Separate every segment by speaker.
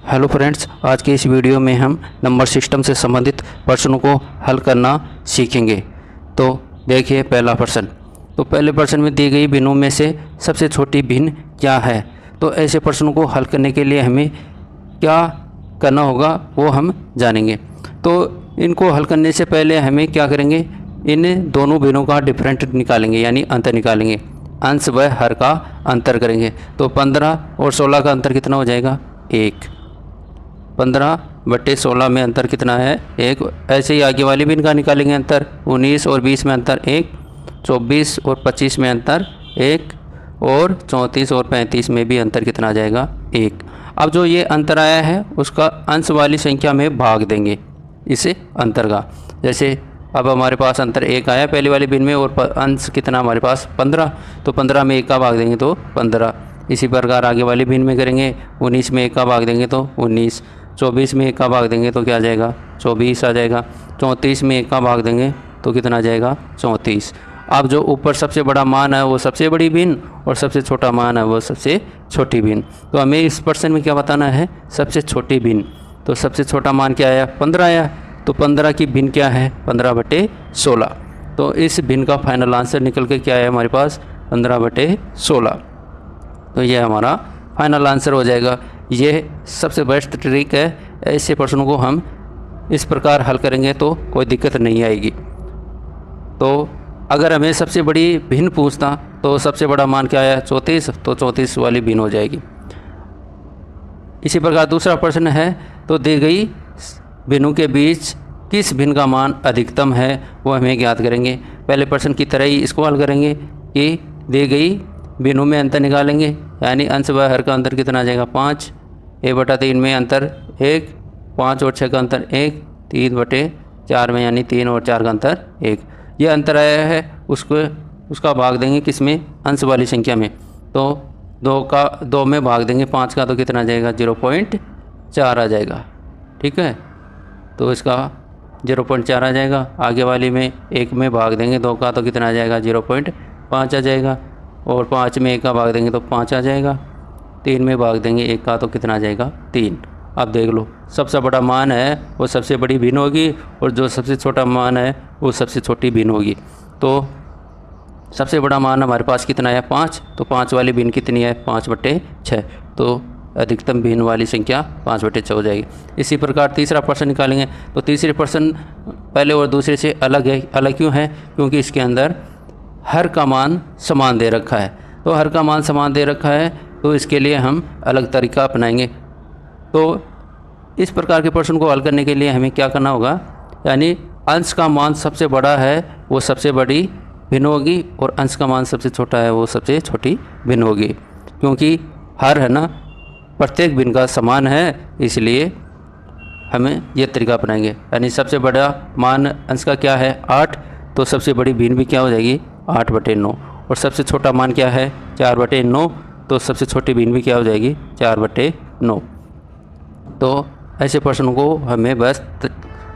Speaker 1: Hello friends, आज के इस वीडियो में हम नंबर सिस्टम से संबंधित प्रश्नों को हल करना सीखेंगे। तो देखिए पहला प्रश्न। तो पहले प्रश्न में दी गई भिन्नों में से सबसे छोटी भिन्न क्या है। तो ऐसे प्रश्नों को हल करने के लिए हमें क्या करना होगा वो हम जानेंगे। तो इनको हल करने से पहले हमें क्या करेंगे, इन दोनों भिन्नों का डिफरेंट निकालेंगे, यानी अंतर निकालेंगे। अंश व हर का अंतर करेंगे। तो 15 और 16 का अंतर कितना हो जाएगा, 1। 15/16 में अंतर कितना है, 1। ऐसे ही आगे वाली भिन्न का निकालेंगे अंतर। 19 और 20 में अंतर 1। 24 और 25 में अंतर 1। और 34 और 35 में भी अंतर कितना आ जाएगा, 1। अब जो ये अंतर आया है उसका अंश वाली संख्या में भाग देंगे इस अंतर का। जैसे अब हमारे पास अंतर 1 आया पहली वाली भिन्न में, और अंश कितना हमारे पास 15। तो 15 में 1 का भाग देंगे तो 15। इसी प्रकार आगे वाली भिन्न में करेंगे। 19 में 1 का भाग देंगे तो 19। 24 में 1 का भाग देंगे तो क्या आ जाएगा, 24 आ जाएगा। 34 में 1 का भाग देंगे तो कितना आ जाएगा, 34। अब जो ऊपर सबसे बड़ा मान है वो सबसे बड़ी भिन्न, और सबसे छोटा मान है वो सबसे छोटी भिन्न। तो हमें इस प्रश्न में क्या बताना है, सबसे छोटी भिन्न। तो सबसे छोटा मान क्या आया, 15 आया। तो 15 की भिन्न क्या है, 15/16। तो इस भिन्न का फाइनल आंसर निकल के क्या है हमारे पास, 15/16। तो यह हमारा फाइनल आंसर हो जाएगा। ये सबसे बेस्ट ट्रिक है। ऐसे प्रश्नों को हम इस प्रकार हल करेंगे तो कोई दिक्कत नहीं आएगी। तो अगर हमें सबसे बड़ी भिन्न पूछता तो सबसे बड़ा मान क्या आया, 34। तो 34 वाली भिन्न हो जाएगी। इसी प्रकार दूसरा प्रश्न है। तो दी गई भिन्नों के बीच किस भिन्न का मान अधिकतम है वो हमें ज्ञात करेंगे। पहले प्रश्न की तरह ही इसको हल करेंगे कि दी गई भिन्नों में अंतर निकालेंगे, यानी अंश व हर का अंतर कितना आ जाएगा, 5। 1/3 में अंतर 1। 5 और 6 का अंतर 1। 3/4 में यानी 3 और 4 का अंतर 1। यह अंतर आया है उसका भाग देंगे किस में, अंश वाली संख्या में। तो 2 में भाग देंगे 5 का तो कितना आ जाएगा, 0.4 आ जाएगा। ठीक है, तो इसका 0.4 आ जाएगा। आगे वाली में 1 में भाग देंगे 2 का तो कितना आ जाएगा, 0.5 आ जाएगा। और 5 में 1 का भाग देंगे तो 5 आ जाएगा। 3 में भाग देंगे 1 का तो कितना आ जाएगा, 3। अब देख लो, सबसे बड़ा मान है वो सबसे बड़ी भिन्न होगी, और जो सबसे छोटा मान है वो सबसे छोटी भिन्न होगी। तो सबसे बड़ा मान हमारे पास कितना है, 5। तो 5 वाली भिन्न कितनी है, 5/6। तो अधिकतम भिन्न वाली संख्या 5/6 हो जाएगी। इसी प्रकार तीसरा प्रश्न निकालेंगे। तो तीसरे प्रश्न पहले और दूसरे से अलग है। अलग क्यों है, क्योंकि इसके अंदर हर का मान समान दे रखा है। तो हर का मान समान दे रखा है तो इसके लिए हम अलग तरीका अपनाएंगे। तो इस प्रकार के प्रश्न को हल करने के लिए हमें क्या करना होगा, यानी अंश का मान सबसे बड़ा है वो सबसे बड़ी भिन्न होगी, और अंश का मान सबसे छोटा है वो सबसे छोटी भिन्न होगी। क्योंकि हर है ना, प्रत्येक भिन्न का समान है, इसलिए हमें यह तरीका अपनाएंगे। यानी सबसे बड़ा मान अंश का क्या है, 8। तो सबसे बड़ी भिन्न भी क्या हो जाएगी, 8/9। और सबसे छोटा मान क्या है, 4/9। तो सबसे छोटी भिन्न भी क्या हो जाएगी, 4/9। तो ऐसे प्रश्नों को हमें बस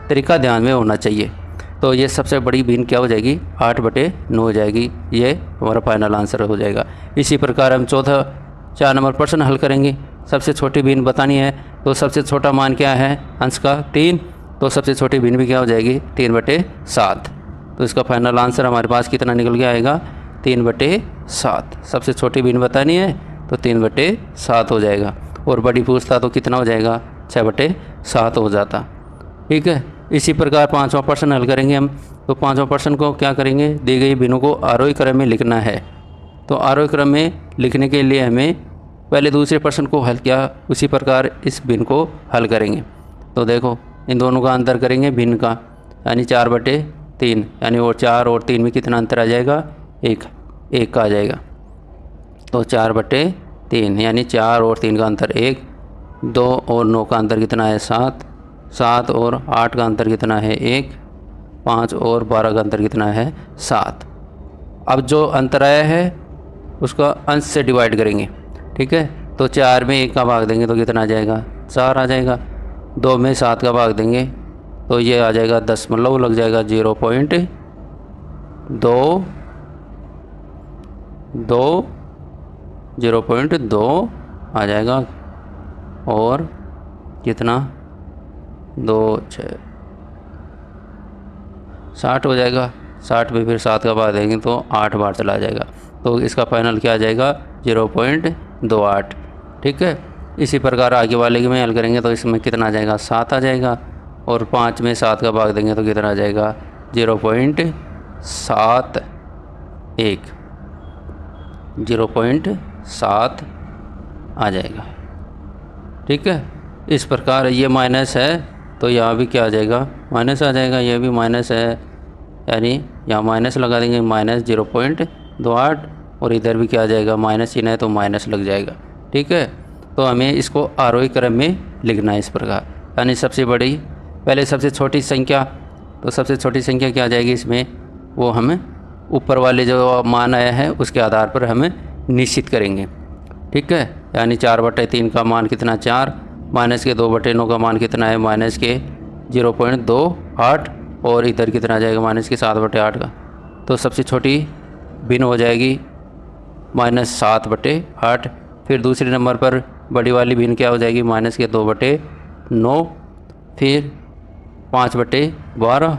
Speaker 1: तरीका ध्यान में होना चाहिए। तो ये सबसे बड़ी भिन्न क्या हो जाएगी, 8/9 हो जाएगी। ये हमारा फाइनल आंसर हो जाएगा। इसी प्रकार हम 4 नंबर प्रश्न हल करेंगे। सबसे छोटी भिन्न बतानी है। तो सबसे छोटा मान क्या है, अंश का 3। तो सबसे छोटी भिन्न भी क्या हो जाएगी, 3/7। तो इसका फाइनल आंसर हमारे पास कितना निकल के आएगा, 3/7। सबसे छोटी भिन्न बतानी है तो 3/7 हो जाएगा। और बड़ी पूछता तो कितना हो जाएगा, 6/7 हो जाता। ठीक है, इसी प्रकार 5वां प्रश्न हल करेंगे हम। तो 5वां प्रश्न को क्या करेंगे, दी गई भिन्नों को आरोही क्रम में लिखना है। तो आरोही क्रम में लिखने के लिए हमें पहले दूसरे प्रश्न को हल किया, उसी प्रकार इस भिन्न को हल करेंगे। तो देखो, इन दोनों का अंतर करेंगे भिन्न का, यानी 4/3, यानी और 4 और 3 में कितना अंतर आ जाएगा, 1 का आ जाएगा। तो 4/3 यानी 4 और 3 का अंतर 1। 2 और 9 का अंतर कितना है, 7। 7 और 8 का अंतर कितना है, 1। 5 और 12 का अंतर कितना है, 7। अब जो अंतर आया है उसका अंश से डिवाइड करेंगे। ठीक है, तो 4 में 1 का भाग देंगे तो कितना आ जाएगा, 4 आ जाएगा। 2 में 7 का भाग देंगे तो ये आ जाएगा, दशमलव लग जाएगा, 0.2 आ जाएगा। और कितना 2 6 60 हो जाएगा। 60 में फिर 7 का भाग देंगे तो 8 बार चला जाएगा, तो इसका फाइनल क्या आ जाएगा 0.28। ठीक है। इसी प्रकार आगे वाले के में हल करेंगे तो इसमें कितना आ जाएगा 7 आ जाएगा, और 5 में 7 का भाग देंगे तो कितना आ जाएगा 0.7 आ जाएगा। ठीक है। इस प्रकार ये माइनस है तो यहाँ भी क्या आ जाएगा माइनस आ जाएगा, ये भी माइनस है, यानी यहाँ माइनस लगा देंगे -0.28, और इधर भी क्या आ जाएगा माइनस चिन्ह है तो माइनस लग जाएगा। ठीक है। तो हमें इसको आरोही क्रम में लिखना है इस प्रकार, यानी सबसे बड़ी पहले सबसे छोटी संख्या, तो सबसे छोटी संख्या क्या आ जाएगी इसमें, वो हमें ऊपर वाले जो मान आया है उसके आधार पर हमें निश्चित करेंगे। ठीक है। यानी 4/3 का मान कितना 4, माइनस के 2/9 का मान कितना है माइनस के 0.28, और इधर कितना आ जाएगा माइनस के 7/8 का, तो सबसे छोटी भिन्न हो जाएगी -7/8। फिर दूसरे नंबर पर बड़ी वाली भिन्न क्या हो जाएगी माइनस के 2/9, फिर 5/12।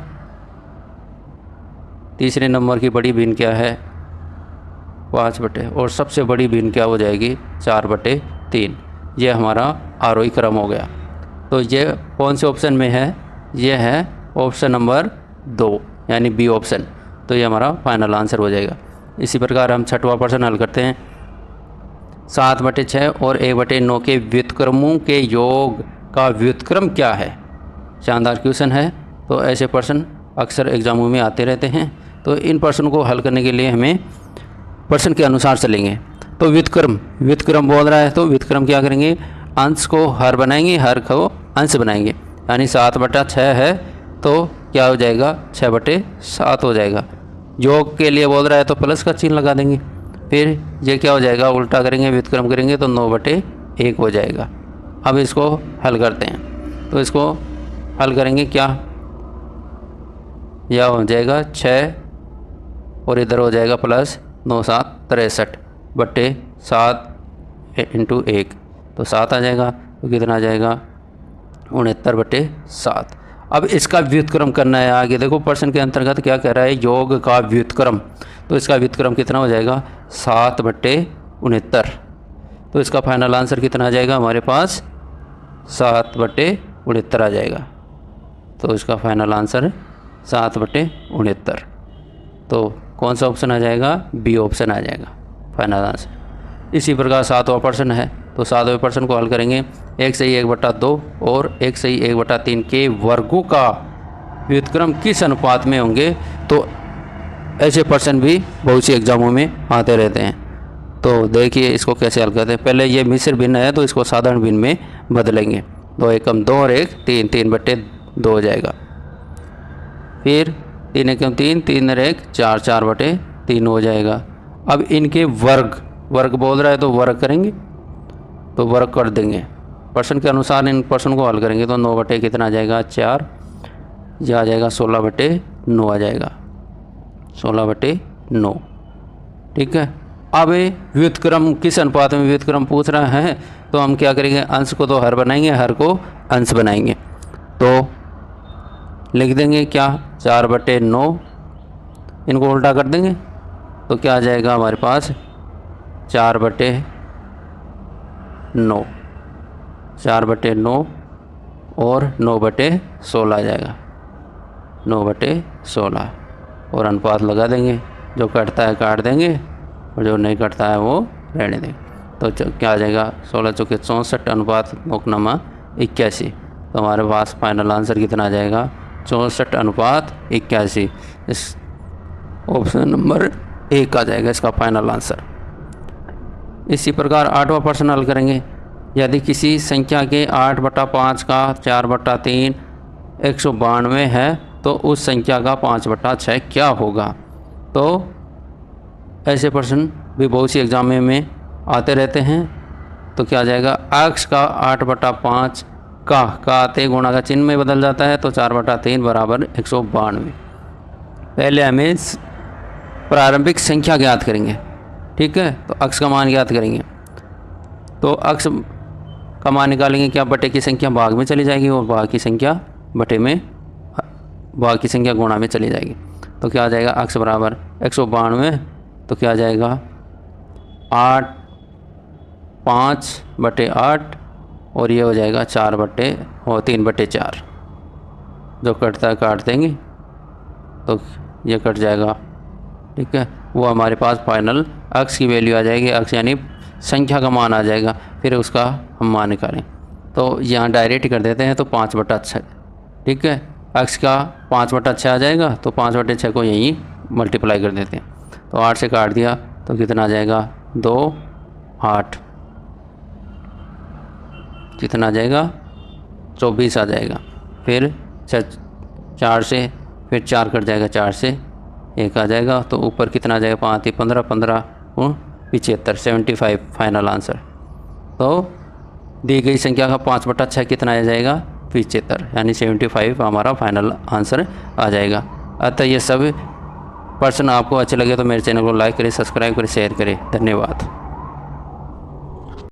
Speaker 1: तीसरे नंबर की बड़ी भिन्न क्या है 5/, और सबसे बड़ी भिन्न क्या हो जाएगी 4/3। ये हमारा आरोही क्रम हो गया। तो ये कौन से ऑप्शन में है, ये है ऑप्शन नंबर 2 यानी बी ऑप्शन। तो ये हमारा फाइनल आंसर हो जाएगा। इसी प्रकार हम 6वां प्रश्न हल करते हैं। 7/6 और 1/9 के व्युत्क्रमों के योग का व्युत्क्रम क्या है। शानदार क्वेश्चन है। तो ऐसे प्रश्न अक्सर एग्जामों में आते रहते हैं, तो इन प्रश्नों को हल करने के लिए हमें प्रश्न के अनुसार चलेंगे। तो व्युत्क्रम बोल रहा है, तो व्युत्क्रम क्या करेंगे, अंश को हर बनाएंगे, हर को अंश बनाएंगे। यानी 7/6 है तो क्या हो जाएगा 6/7 हो जाएगा। योग के लिए बोल रहा है तो प्लस का चिन्ह लगा देंगे। फिर ये क्या हो जाएगा उल्टा करेंगे, व्युत्क्रम करेंगे तो 9/1 हो जाएगा। अब इसको हल करते हैं। तो इसको हल करेंगे क्या, यह हो जाएगा 6 और इधर हो जाएगा प्लस 9 7 63/7 × 1, तो 7 आ जाएगा। तो कितना आ जाएगा 69/7। अब इसका व्युत्क्रम करना है। आगे देखो प्रश्न के अंतर्गत क्या कह रहा है, योग का व्युत्क्रम। तो इसका व्युत्क्रम कितना हो जाएगा 7/69। तो इसका फाइनल आंसर कितना आ जाएगा हमारे पास 7/69 आ जाएगा। तो इसका फाइनल आंसर 7/69। तो कौन सा ऑप्शन आ जाएगा, बी ऑप्शन आ जाएगा फाइनल आंसर। इसी प्रकार 7वां प्रश्न है। तो 7वें प्रश्न को हल करेंगे। 1 सही 1/2 और 1 सही 1/3 के वर्गों का व्युत्क्रम किस अनुपात में होंगे। तो ऐसे प्रश्न भी बहुत सी एग्जामों में आते रहते हैं। तो देखिए इसको कैसे हल करते हैं। पहले ये मिश्र भिन्न है तो इसको साधारण भिन्न में बदलेंगे। 2 एकम 2 और 1 3, 3/2 हो जाएगा। फिर 3 एकम 3, 3 और 1 4, 4/3 हो जाएगा। अब इनके वर्ग बोल रहा है तो वर्ग करेंगे, तो वर्ग कर देंगे। प्रश्न के अनुसार इन प्रश्न को हल करेंगे तो 9 कितना आ जाएगा 4, यह आ जाएगा 16/9 आ जाएगा 16/9। ठीक है। अब व्युत्क्रम किस अनुपात में व्युत्क्रम पूछ रहा है, तो हम क्या करेंगे, अंश को तो हर बनाएंगे, हर को अंश बनाएंगे। तो लिख देंगे क्या 4/9, इनको उल्टा कर देंगे तो क्या आ जाएगा हमारे पास 4/9, 4/9 और 9/16 आ जाएगा 9/16, और अनुपात लगा देंगे। जो कटता है काट देंगे और जो नहीं कटता है वो रहने देंगे। तो क्या आ जाएगा 16 चौके 64 अनुपात 9:81। तो हमारे पास फाइनल आंसर कितना आ जाएगा 64 अनुपात 81। इस ऑप्शन नंबर 1 आ जाएगा इसका फाइनल आंसर। इसी प्रकार 8वां प्रश्न हल करेंगे। यदि किसी संख्या के 8/5 का 4/3 192 है तो उस संख्या का 5/6 क्या होगा। तो ऐसे प्रश्न भी बहुत सी एग्जाम में आते रहते हैं। तो क्या आ जाएगा, x का 8/5 का आते गुणा का चिन्ह में बदल जाता है, तो 4/3 बराबर 192। पहले हमें प्रारंभिक संख्या ज्ञात करेंगे। ठीक है। तो x का मान ज्ञात करेंगे। तो x का मान निकालेंगे, क्या बटे की संख्या भाग में चली जाएगी और भाग की संख्या बटे में, भाग की संख्या गुणा में चली जाएगी। तो क्या आ जाएगा, x बराबर 192, तो क्या आ जाएगा 8 5/8 और ये हो जाएगा 3/4। जो कटता है काट देंगे तो ये कट जाएगा, ठीक है। वो हमारे पास फाइनल x की वैल्यू आ जाएगी, x यानी संख्या का मान आ जाएगा, फिर उसका हम मान निकालें। तो यहाँ डायरेक्ट कर देते हैं, तो 5/6, ठीक है। x का 5/6 आ जाएगा, तो 5/6 को यहीं मल्टीप्लाई कर देते हैं। तो 8 से काट दिया तो कितना आ जाएगा 2 8, कितना आ जाएगा 24 आ जाएगा। फिर 4 से, फिर 4 कट जाएगा, 4 से 1 आ जाएगा, तो ऊपर कितना आ जाएगा 5 15 15 75 75 फाइनल आंसर। तो दी गई संख्या का 5/6 कितना आ जाएगा 75, यानी 75 हमारा फाइनल आंसर आ जाएगा। अतः ये सब प्रश्न आपको अच्छे लगे तो मेरे चैनल को लाइक करें, सब्सक्राइब करें, शेयर करें। धन्यवाद।